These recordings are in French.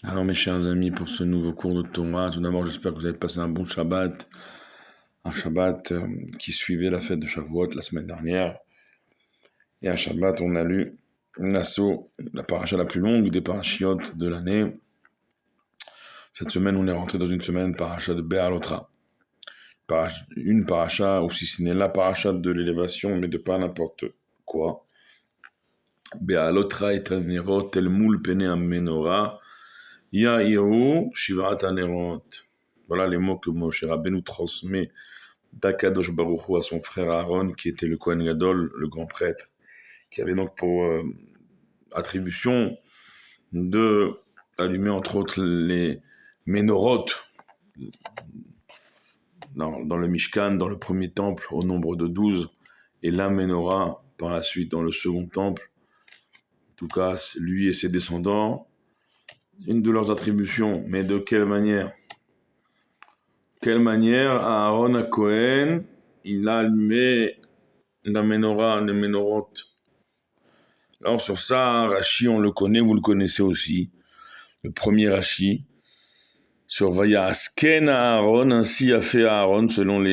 Alors mes chers amis, pour ce nouveau cours de Torah, tout d'abord j'espère que vous avez passé un bon Shabbat, un Shabbat qui suivait la fête de Shavuot la semaine dernière. Et à Shabbat, on a lu Nassau, la paracha la plus longue des parachiotes de l'année. Cette semaine, on est rentré dans une semaine paracha de Béalotra. Une paracha, ou si ce n'est la paracha de l'élévation, mais de pas n'importe quoi. Béalotra et Anerot, tel moule pene menorah. Yahiru Shivat Anerot. Voilà les mots que Moshe Rabbeinu transmet d'Akadosh Baruch Hu à son frère Aaron, qui était le Kohen Gadol, le grand prêtre, qui avait donc pour attribution de allumer entre autres les Ménorot dans le Mishkan, dans le premier temple, au nombre de 12, et la Ménorah par la suite dans le second temple. En tout cas, lui et ses descendants, une de leurs attributions, mais de quelle manière? Quelle manière Aaron à Cohen, il a allumé la menorah, les ménorot. Alors sur ça, Rashi, on le connaît, vous le connaissez aussi. Le premier Rashi, sur Vayasken Aaron, ainsi a fait Aaron, selon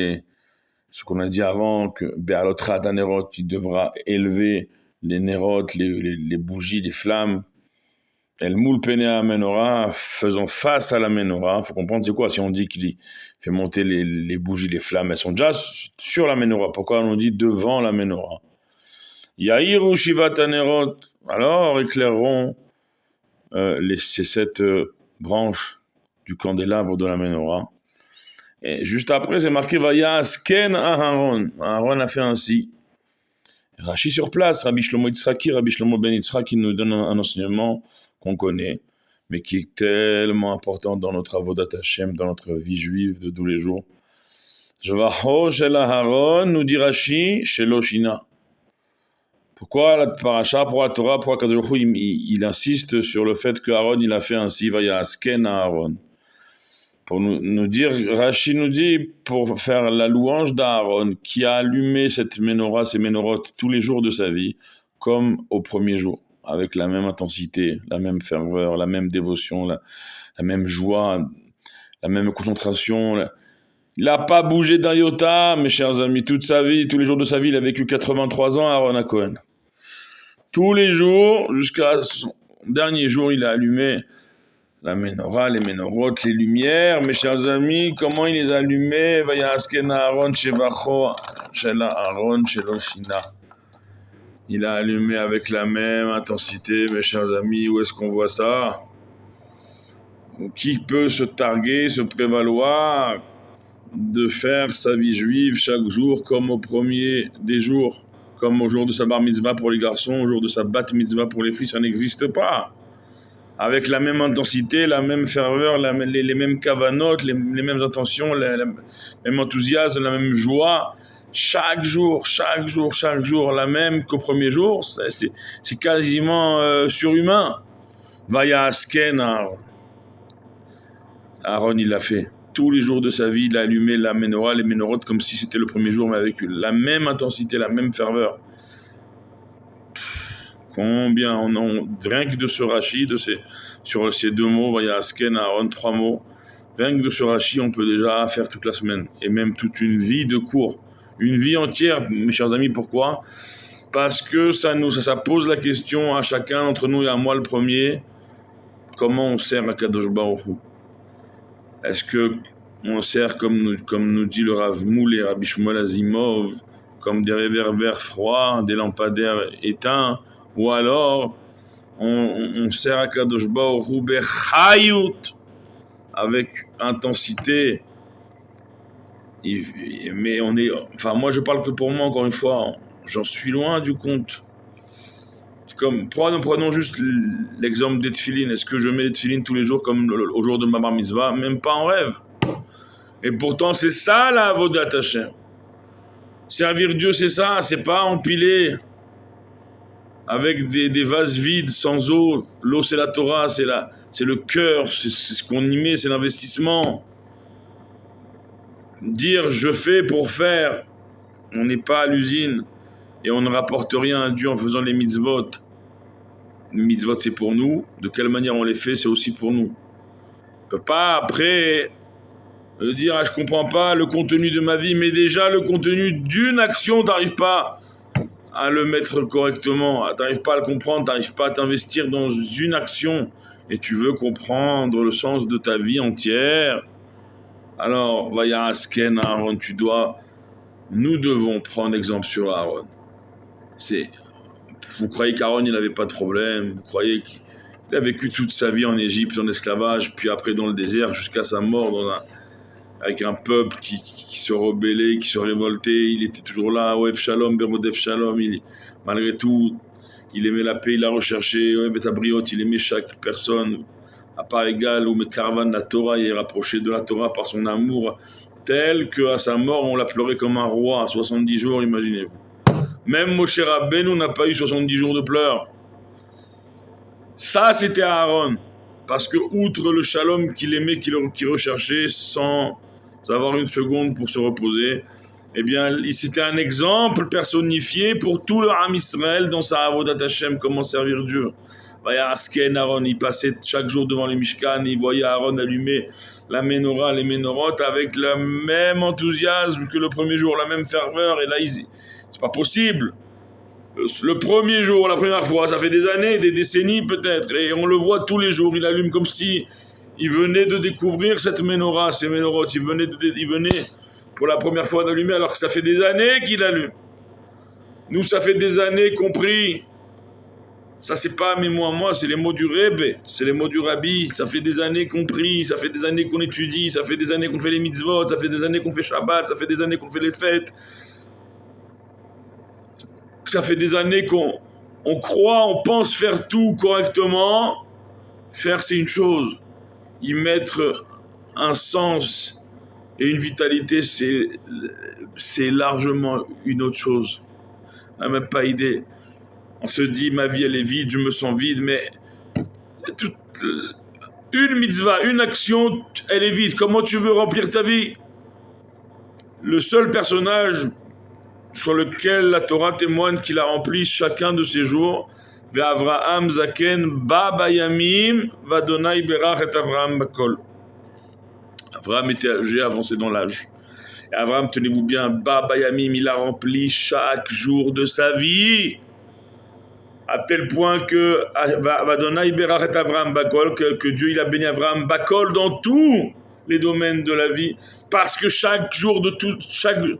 ce qu'on a dit avant, que Be'alotra Danerot, il devra élever les nerot, les bougies, les flammes. El moule penea menorah, faisant face à la menorah. Faut comprendre c'est quoi. Si on dit qu'il fait monter les bougies, les flammes, elles sont déjà sur la menorah. Pourquoi on dit devant la menorah? Yahiru shivat anerot. Alors éclaireront ces 7 branches du candélabre de la menorah. Et juste après, c'est marqué Vayasken Aaron. Aaron a fait ainsi. Rashi sur place, Rabbi Shlomo Ben Yitzhaki nous donne un enseignement qu'on connaît, mais qui est tellement important dans notre avodat Hashem, dans notre vie juive de tous les jours. Jvacho shel Aaron, nous dit Rashi, shelo shina. Pourquoi la paracha, pour la Torah, pour Akadosh Baruch Hu, il insiste sur le fait que Aaron, il a fait ainsi, Vayasken Aaron. Pour nous dire, Rashi nous dit, pour faire la louange d'Aaron, qui a allumé cette menorah, ces ménorotes, tous les jours de sa vie, comme au premier jour, avec la même intensité, la même ferveur, la même dévotion, la même joie, la même concentration. Il n'a pas bougé d'un iota, mes chers amis, toute sa vie, tous les jours de sa vie, il a vécu 83 ans, Aaron à Cohen. Tous les jours, jusqu'à son dernier jour, il a allumé la menorah, les ménorotes, les lumières, mes chers amis, comment il les a allumées? Vayasken Aaron shevacho shel Aaron shelo shina. Il a allumé avec la même intensité, mes chers amis. Où est-ce qu'on voit ça? Qui peut se targuer, se prévaloir de faire sa vie juive chaque jour comme au premier des jours, comme au jour de sa bar mitzvah pour les garçons, au jour de sa bat mitzvah pour les filles? Ça n'existe pas. Avec la même intensité, la même ferveur, les mêmes kavanotes, les mêmes intentions, le même enthousiasme, la même joie, chaque jour, la même qu'au premier jour, c'est quasiment surhumain. Vayasken Aaron. Aaron, il l'a fait. Tous les jours de sa vie, il a allumé la menorah, les ménorotes, comme si c'était le premier jour, mais avec la même intensité, la même ferveur. Combien rien que de ce Rashi, sur ces 2 mots, Vayasken, Aaron, 3 mots, rien que de ce Rashi, on peut déjà faire toute la semaine, et même toute une vie de cours, une vie entière, mes chers amis. Pourquoi? Parce que ça pose la question à chacun d'entre nous, et à moi le premier, comment on sert à Kadosh Baruch Hu? Est-ce que on sert comme nous dit le Rav Moul et Rabbi Shmuel Azimov, comme des réverbères froids, des lampadaires éteints, ou alors on sert à Kadosh Baruch Hu bechayut, avec intensité, mais moi je parle que pour moi, encore une fois, j'en suis loin du compte. Comme prenons juste l'exemple des tefilines. Est-ce que je mets les tefilines tous les jours comme au jour de ma bar mitzvah? Même pas en rêve. Et pourtant c'est ça la avodat Hashem. Servir Dieu, c'est ça, c'est pas empiler avec des vases vides, sans eau. L'eau, c'est la Torah, c'est le cœur, c'est ce qu'on y met, c'est l'investissement. Dire je fais pour faire, on n'est pas à l'usine et on ne rapporte rien à Dieu en faisant les mitzvot. Les mitzvot, c'est pour nous. De quelle manière on les fait, c'est aussi pour nous. On ne peut pas, après, dire « je comprends pas le contenu de ma vie », mais déjà, le contenu d'une action, tu n'arrives pas à le mettre correctement. Tu n'arrives pas à le comprendre, tu n'arrives pas à t'investir dans une action. Et tu veux comprendre le sens de ta vie entière. Alors, Vaya Asken, Aaron, nous devons prendre exemple sur Aaron. Vous croyez qu'Aaron, il n'avait pas de problème, vous croyez qu'il a vécu toute sa vie en Égypte, en esclavage, puis après dans le désert, jusqu'à sa mort, avec un peuple qui se rebellait, qui se révoltait, il était toujours là, Oev Shalom, Berodef Shalom, malgré tout, il aimait la paix, il l'a recherché, Oev et Abriot, il aimait chaque personne, à part égale, ou Mekarvan, la Torah, il est rapproché de la Torah par son amour, tel qu'à sa mort, on l'a pleuré comme un roi, à 70 jours, imaginez-vous. Même Moshe Rabbeinu n'a pas eu 70 jours de pleurs. Ça, c'était Aaron. Parce que, outre le shalom qu'il aimait, qu'il recherchait, sans avoir une seconde pour se reposer, eh bien, c'était un exemple personnifié pour tout le Ham Israël dans sa Avodat Hashem, comment servir Dieu. Vaya Asken Aaron, il passait chaque jour devant les Mishkan, il voyait Aaron allumer la menorah, les ménorotes, avec le même enthousiasme que le premier jour, la même ferveur, et là, c'est pas possible. Le premier jour, la première fois, ça fait des années, des décennies peut-être, et on le voit tous les jours, il allume comme si il venait de découvrir cette menorah, ces ménorotes, il venait pour la première fois d'allumer, alors que ça fait des années qu'il allume. Nous, ça fait des années qu'on prie. Ça, c'est pas mes mots à moi, c'est les mots du Rebbe, c'est les mots du Rabbi. Ça fait des années qu'on prie, ça fait des années qu'on étudie, ça fait des années qu'on fait les mitzvot, ça fait des années qu'on fait Shabbat, ça fait des années qu'on fait les fêtes. Ça fait des années qu'on croit, on pense faire tout correctement. Faire, c'est une chose. Y mettre un sens et une vitalité, c'est largement une autre chose. On n'a même pas idée. On se dit, ma vie, elle est vide, je me sens vide, mais une mitzvah, une action, elle est vide. Comment tu veux remplir ta vie? Le seul personnage sur lequel la Torah témoigne qu'il a rempli chacun de ses jours, Ve'Avraham Zaken Ba Bayamim Vadonai Berach et Avraham Bakol. Avraham était âgé, avancé dans l'âge. Et Avraham, tenez-vous bien, Ba Bayamim, il a rempli chaque jour de sa vie, à tel point que Vadonai Berach et Avraham Bakol, que Dieu il a béni Avraham Bakol dans tous les domaines de la vie, parce que chaque jour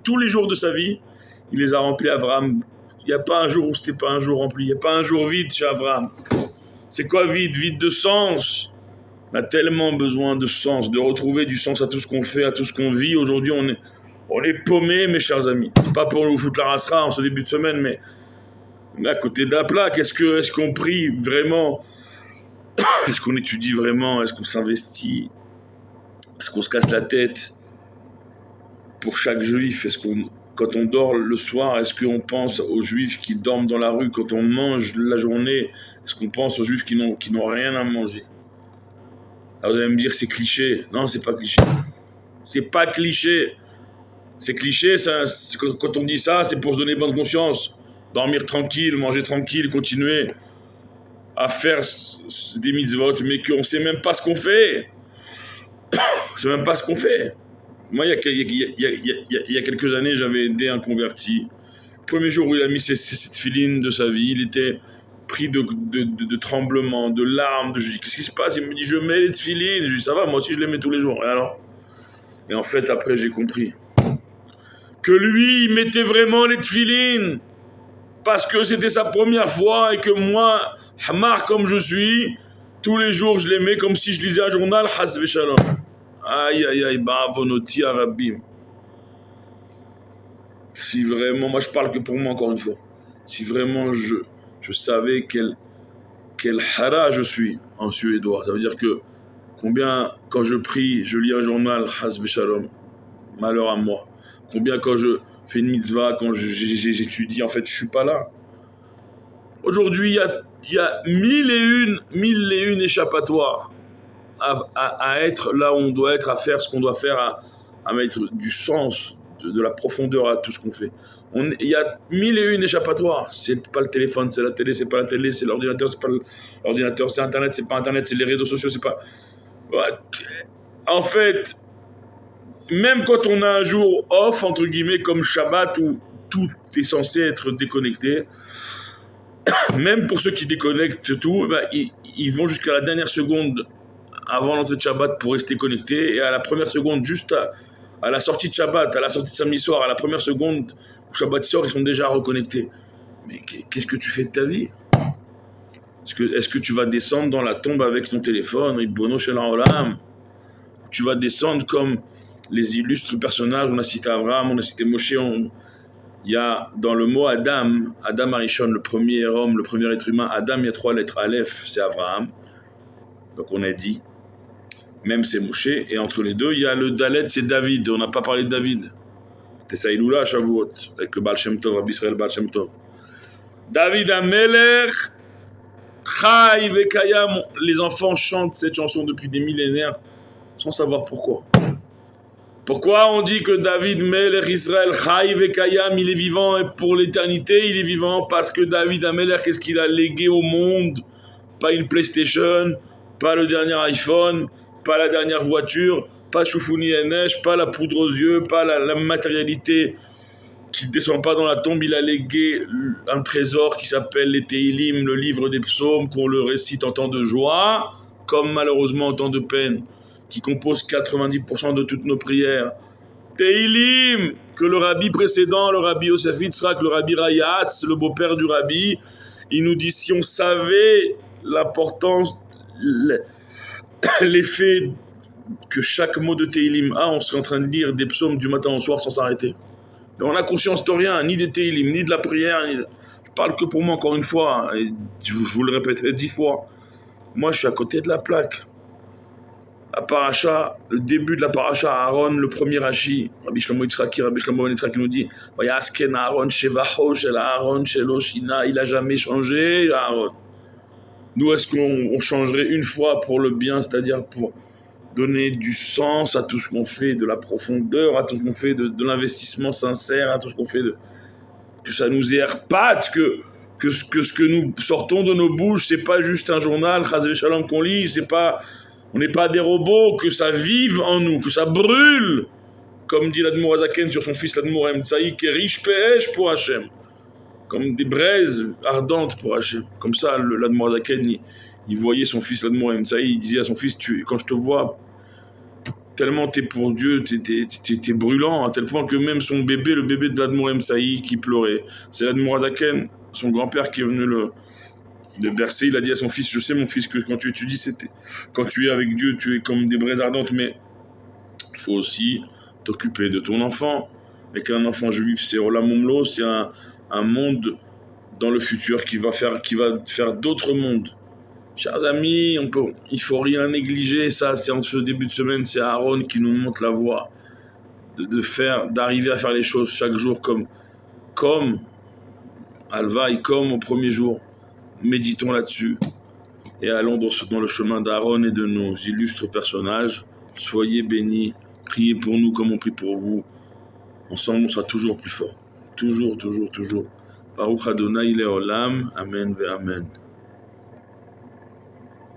tous les jours de sa vie, il les a remplis, Avraham. Il n'y a pas un jour où c'était pas un jour rempli. Il n'y a pas un jour vide chez Avraham. C'est quoi vide? Vide de sens. On a tellement besoin de sens, de retrouver du sens à tout ce qu'on fait, à tout ce qu'on vit. Aujourd'hui, on est paumés, mes chers amis. Pas pour nous foutre la rassera en ce début de semaine, mais à côté de la plaque, est-ce qu'on prie vraiment? Est-ce qu'on étudie vraiment? Est-ce qu'on s'investit? Est-ce qu'on se casse la tête pour chaque juif? Quand on dort le soir, est-ce qu'on pense aux juifs qui dorment dans la rue? Quand on mange la journée, est-ce qu'on pense aux juifs qui n'ont rien à manger? Alors vous allez me dire c'est cliché. Non, c'est pas cliché. C'est pas cliché. C'est cliché, quand on dit ça, c'est pour se donner bonne conscience. Dormir tranquille, manger tranquille, continuer à faire des mitzvot, mais qu'on sait même pas ce qu'on fait. On sait même pas ce qu'on fait. Moi, il y a quelques années, j'avais aidé un converti. Le premier jour où il a mis cette filine de sa vie, il était pris de tremblements, de larmes. Je lui dis, qu'est-ce qui se passe? Il me dit, je mets les tefilines. Je lui dis, ça va, moi aussi je les mets tous les jours. Et en fait, après, j'ai compris que lui, il mettait vraiment les tefilines parce que c'était sa première fois et que moi, hamar comme je suis, tous les jours, je les mets comme si je lisais un journal, Chas v'Shalom. Aïe, aïe, aïe, ba'avonoti arabim. Si vraiment, moi je parle que pour moi encore une fois, si vraiment je savais quel hara je suis en suédois, ça veut dire que combien quand je prie, je lis un journal, Chas v'Shalom, malheur à moi. Combien quand je fais une mitzvah, quand j'étudie, en fait je suis pas là. Aujourd'hui, il y a mille et une échappatoires à être là où on doit être, à faire ce qu'on doit faire, à mettre du sens de la profondeur à tout ce qu'on fait. Il y a mille et une échappatoires. C'est pas le téléphone, c'est la télé, c'est pas la télé, c'est l'ordinateur, c'est pas l'ordinateur, c'est Internet, c'est pas Internet, c'est les réseaux sociaux, c'est pas... Ouais. En fait, même quand on a un jour off, entre guillemets, comme Shabbat, où tout est censé être déconnecté, même pour ceux qui déconnectent tout, ils vont jusqu'à la dernière seconde avant l'entrée de Shabbat pour rester connectés, et à la première seconde, juste à la sortie de Shabbat, à la sortie de samedi soir, à la première seconde où Shabbat sort, ils sont déjà reconnectés. Mais qu'est-ce que tu fais de ta vie? Est-ce que tu vas descendre dans la tombe avec ton téléphone, Ribono Shel Haolam? Tu vas descendre comme les illustres personnages, on a cité Abraham, on a cité Moshe, il y a dans le mot Adam, Adam Arishon, le premier homme, le premier être humain, Adam, il y a 3 lettres, Aleph, c'est Abraham, donc on a dit, même c'est Moshe, et entre les deux, il y a le Dalet, c'est David, on n'a pas parlé de David, c'était Saïloula à Shavuot, avec le Baal Shem Tov, Rabbi Israël Baal Shem Tov. David Amelech, Chai Vekayam, les enfants chantent cette chanson depuis des millénaires, sans savoir pourquoi. Pourquoi on dit que David Melech Israël Chai Vekayam, il est vivant pour l'éternité? Il est vivant parce que David Amelech, qu'est-ce qu'il a légué au monde? Pas une PlayStation, pas le dernier iPhone, pas la dernière voiture, pas Shoufouni Enesh, pas la poudre aux yeux, pas la matérialité qui ne descend pas dans la tombe. Il a légué un trésor qui s'appelle les Teilim, le livre des psaumes, qu'on le récite en temps de joie, comme malheureusement en temps de peine, qui compose 90% de toutes nos prières. Teilim, que le rabbi précédent, le rabbi Yosef Yitzhak, le rabbi Rayatz, le beau-père du rabbi, il nous dit, si on savait l'importance, l'effet que chaque mot de Teilim a, on serait en train de lire des psaumes du matin au soir sans s'arrêter. Et on n'a conscience de rien, ni des Teilim, ni de la prière. Je parle que pour moi, encore une fois, et je vous le répéterai 10 fois. Moi, je suis à côté de la plaque. La paracha, le début de la paracha, Aaron, le premier Rashi, Rabbi Shlomo Yitzhaki, Rabbi Shlomo Ben Yitzhaki nous dit, Vayasken Aaron shevacho shel Aaron shelo shina, il a jamais changé, Aaron. Nous, est-ce qu'on changerait une fois pour le bien, c'est-à-dire pour donner du sens à tout ce qu'on fait, de la profondeur, à tout ce qu'on fait, de l'investissement sincère, à tout ce qu'on fait, que ça nous érepate, que ce que nous sortons de nos bouches, c'est pas juste un journal, Chazé Shalom qu'on lit, c'est pas... On n'est pas des robots, que ça vive en nous, que ça brûle, comme dit l'Admour Azaken sur son fils l'Admour Emtsaï, qui est riche pêche pour Hachem, comme des braises ardentes pour Hachem. Comme ça, l'Admour Azaken, il voyait son fils l'Admour Emtsaï, il disait à son fils, quand je te vois, tellement t'es pour Dieu, t'es brûlant, à tel point que même son bébé, le bébé de l'Admour Emtsaï, qui pleurait, c'est l'Admour Azaken, son grand-père qui est venu de bercer, il a dit à son fils, je sais mon fils que quand tu étudies, quand tu es avec Dieu, tu es comme des braises ardentes, mais il faut aussi t'occuper de ton enfant, et qu'un enfant juif, c'est Olam Umlo, c'est un monde dans le futur qui va faire d'autres mondes. Chers amis, il faut rien négliger, ça c'est en ce début de semaine, c'est Aaron qui nous montre la voie, d'arriver à faire les choses chaque jour comme Alvaï, comme au premier jour. Méditons là-dessus et allons dans le chemin d'Aaron et de nos illustres personnages. Soyez bénis, priez pour nous comme on prie pour vous. Ensemble, on sera toujours plus fort. Toujours, toujours, toujours. Baruch Adonai Leolam. Amen ve Amen.